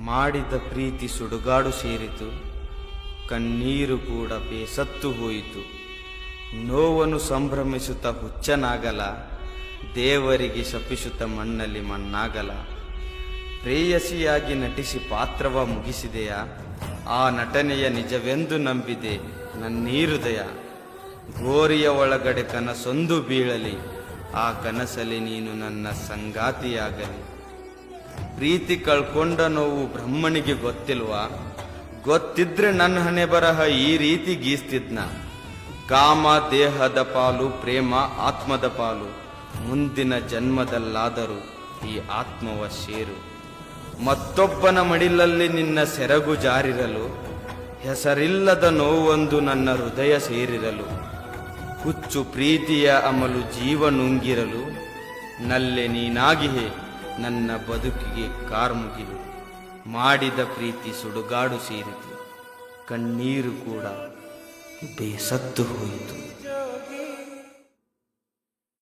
ಮಾಡಿದ ಪ್ರೀತಿ ಸುಡುಗಾಡು ಸೇರಿತು, ಕಣ್ಣೀರು ಕೂಡ ಬೇಸತ್ತು ಹೋಯಿತು. ನೋವನ್ನು ಸಂಭ್ರಮಿಸುತ್ತ ಹುಚ್ಚನಾಗಲ, ದೇವರಿಗೆ ಶಪಿಸುತ್ತ ಮಣ್ಣಲ್ಲಿ ಮಣ್ಣಾಗಲ. ಪ್ರೇಯಸಿಯಾಗಿ ನಟಿಸಿ ಪಾತ್ರವ ಮುಗಿಸಿದೆಯಾ, ಆ ನಟನೆಯ ನಿಜವೆಂದು ನಂಬಿದೆ ನನ್ನೀ ಹೃದಯ. ಗೋರಿಯ ಒಳಗಡೆ ಕನಸೊಂದು ಬೀಳಲಿ, ಆ ಕನಸಲ್ಲಿ ನೀನು ನನ್ನ ಸಂಗಾತಿಯಾಗಲಿ. ಪ್ರೀತಿ ಕಳ್ಕೊಂಡ ನೋವು ಬ್ರಹ್ಮನಿಗೆ ಗೊತ್ತಿಲ್ವಾ? ಗೊತ್ತಿದ್ರೆ ನನ್ನ ಹಣೆ ಬರಹ ಈ ರೀತಿ ಗೀಸ್ತಿದ್ನ. ಕಾಮ ದೇಹದ ಪಾಲು, ಪ್ರೇಮ ಆತ್ಮದ ಪಾಲು. ಮುಂದಿನ ಜನ್ಮದಲ್ಲಾದರೂ ಈ ಆತ್ಮವ ಸೇರು. ಮತ್ತೊಬ್ಬನ ಮಡಿಲಲ್ಲಿ ನಿನ್ನ ಸೆರಗು ಜಾರಿರಲು, ಹೆಸರಿಲ್ಲದ ನೋವೊಂದು ನನ್ನ ಹೃದಯ ಸೇರಿರಲು. ಹುಚ್ಚು ಪ್ರೀತಿಯ ಅಮಲು ಜೀವ ನುಂಗಿರಲು, ನಲ್ಲೆ ನೀನಾಗಿಯೇ ನನ್ನ ಬದುಕಿಗೆ ಕಾರ್ಮುಗಿಲು. ಮಾಡಿದ ಪ್ರೀತಿ ಸುಡುಗಾಡು ಸೇರಿತು, ಕಣ್ಣೀರು ಕೂಡ ಬೇಸತ್ತು ಹೋಯಿತು.